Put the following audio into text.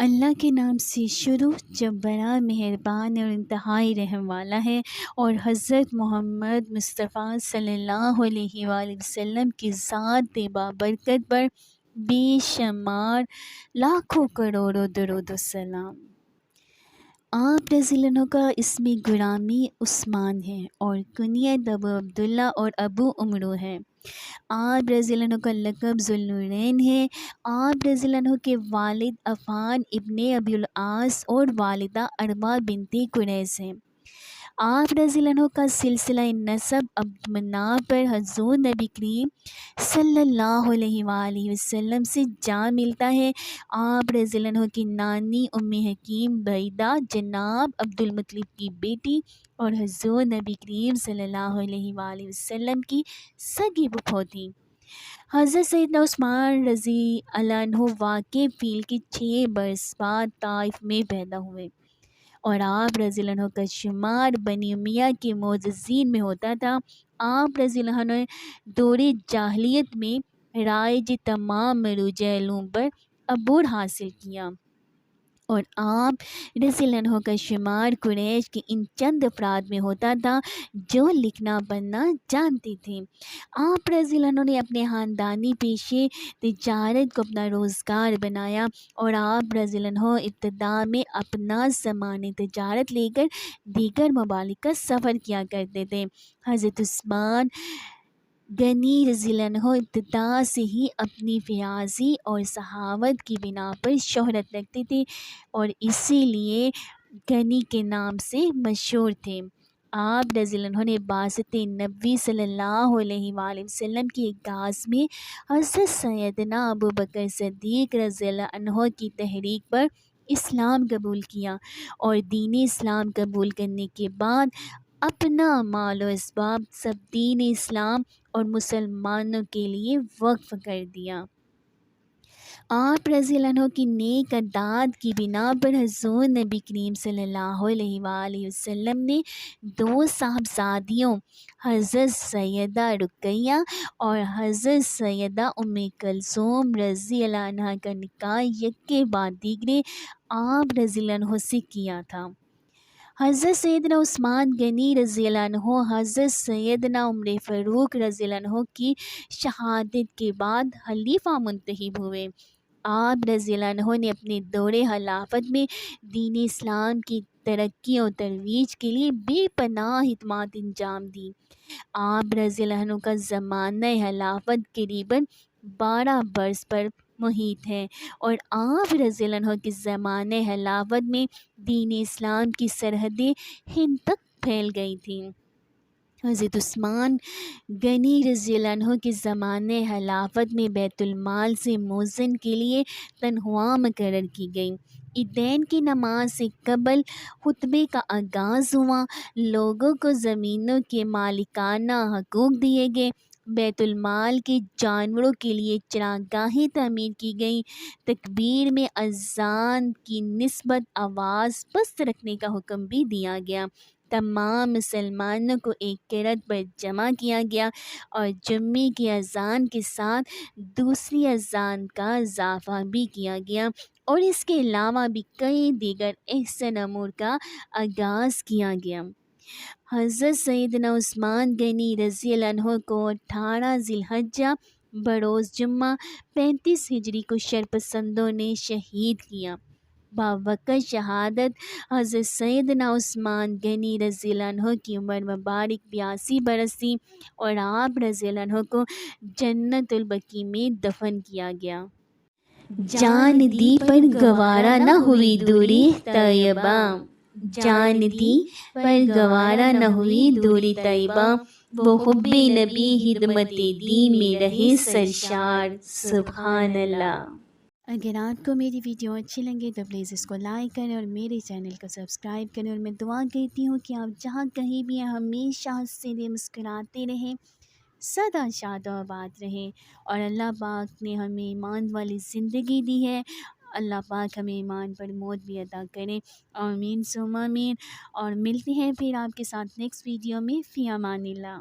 اللہ کے نام سے شروع جو بڑا مہربان اور انتہائی رحم والا ہے، اور حضرت محمد مصطفیٰ صلی اللہ علیہ وآلہ وسلم کی ذات بابرکت پر بے شمار لاکھوں کروڑوں درود و سلام۔ آپ رضی اللہ عنہ کا اسم گرامی عثمان ہے اور کنیت ابو عبداللہ اور ابو عمرو ہے۔ آپ رضی اللہ عنہ کا لقب ذوالنورین ہے۔ آپ رضی اللہ عنہ کے والد عفان ابن ابی العاص اور والدہ اربا بنت قریظ ہیں۔ آپ رضی اللہ عنہ کا سلسلہ نسب عبد مناف پر حضور نبی کریم صلی اللہ علیہ وآلہ وسلم سے جا ملتا ہے۔ آپ رضی اللہ عنہ کی نانی ام حکیم بعیدہ جناب عبد المطلب کی بیٹی اور حضور نبی کریم صلی اللہ علیہ وآلہ وسلم کی سگی پھوپھو تھیں۔ حضرت سیدنا عثمان رضی اللہ عنہ واقع فیل کے 6 برس بعد طائف میں پیدا ہوئے، اور آپ رضی اللہ عنہ کا شمار بنی امیہ کے معززین میں ہوتا تھا۔ آپ رضی اللہ عنہ دور جاہلیت میں رائج تمام مروج علوم پر عبور حاصل کیا، اور آپ رضی اللہ عنہ کا شمار قریش کے ان چند افراد میں ہوتا تھا جو لکھنا پڑھنا جانتے تھے۔ آپ رضی اللہ عنہ نے اپنے خاندانی پیشے تجارت کو اپنا روزگار بنایا، اور آپ رضی اللہ عنہ ابتدا میں اپنا سامان تجارت لے کر دیگر ممالک کا سفر کیا کرتے تھے۔ حضرت عثمان غنی رضی اللہ عنہ ابتدا سے ہی اپنی فیاضی اور سخاوت کی بنا پر شہرت رکھتے تھے، اور اسی لیے غنی کے نام سے مشہور تھے۔ آپ رضی اللہ عنہ نے بعثت نبی صلی اللہ علیہ وآلہ وسلم کے آغاز میں حضرت سیدنا ابو بکر صدیق رضی اللہ عنہ کی تحریک پر اسلام قبول کیا، اور دین اسلام قبول کرنے کے بعد اپنا مال و اسباب سب دین اسلام اور مسلمانوں کے لیے وقف کر دیا۔ آپ رضی اللہ عنہ کی نیک اعداد کی بنا پر حضور نبی کریم صلی اللہ علیہ وآلہ وسلم نے 2 صاحبزادیوں حضرت سیدہ رقیہ اور حضرت سیدہ ام کلثوم رضی اللہ عنہ کا نکاح یکے بعد دیگرے آپ رضی اللہ عنہ سے کیا تھا۔ حضرت سیدنا عثمان غنی رضی اللہ عنہ حضرت سیدنا عمر فاروق رضی اللہ عنہ کی شہادت کے بعد خلیفہ منتخب ہوئے۔ آپ رضی اللہ عنہ نے اپنے دور خلافت میں دین اسلام کی ترقی اور ترویج کے لیے بے پناہ خدمات انجام دی۔ آپ رضی اللہ عنہ کا زمانہ خلافت قریباً 12 برس پر محیط ہے، اور آپ رضی اللہ عنہ کے زمانہ خلافت میں دین اسلام کی سرحدیں ہند تک پھیل گئی تھیں۔ حضرت عثمان غنی رضی اللہ عنہ کے زمانہ خلافت میں بیت المال سے مؤذن کے لیے تنخواہ مقرر کی گئی۔ عیدین کی نماز سے قبل خطبے کا آغاز ہوا۔ لوگوں کو زمینوں کے مالکانہ حقوق دیے گئے۔ بیت المال کے جانوروں کے لیے چراگاہیں تعمیر کی گئیں۔ تکبیر میں اذان کی نسبت آواز پست رکھنے کا حکم بھی دیا گیا۔ تمام مسلمانوں کو ایک قرت پر جمع کیا گیا، اور جمعے کی اذان کے ساتھ دوسری اذان کا اضافہ بھی کیا گیا، اور اس کے علاوہ بھی کئی دیگر احسن امور کا آغاز کیا گیا۔ حضرت سیدنا عثمان غنی رضی اللہ عنہ کو 18 ذی الحجہ بروز جمعہ 35 ہجری کو شرپسندوں نے شہید کیا۔ باوقت شہادت حضرت سیدنا عثمان غنی رضی اللہ عنہ کی عمر مبارک 82 برس تھی، اور آپ رضی اللہ عنہ کو جنت البقیع میں دفن کیا گیا۔ جان دی پر گوارا نہ ہوئی دوری طیبہ، جان دی پر گوارا نہ ہوئی دوری طیبہ، وہ حب نبی خدمت دین میں رہے سرشار، سبحان اللہ۔ اگر آپ کو میری ویڈیو اچھی لگے تو پلیز اس کو لائک کریں اور میرے چینل کو سبسکرائب کریں، اور میں دعا کرتی ہوں کہ آپ جہاں کہیں بھی ہیں ہمیشہ ہنستے رہیں، مسکراتے رہیں، سدا شاد و آباد رہیں، اور اللہ پاک نے ہمیں ایمان والی زندگی دی ہے، اللہ پاک ہمیں ایمان پر موت بھی عطا کریں، آمین ثم آمین۔ اور ملتے ہیں پھر آپ کے ساتھ نیکسٹ ویڈیو میں، فی امان اللہ۔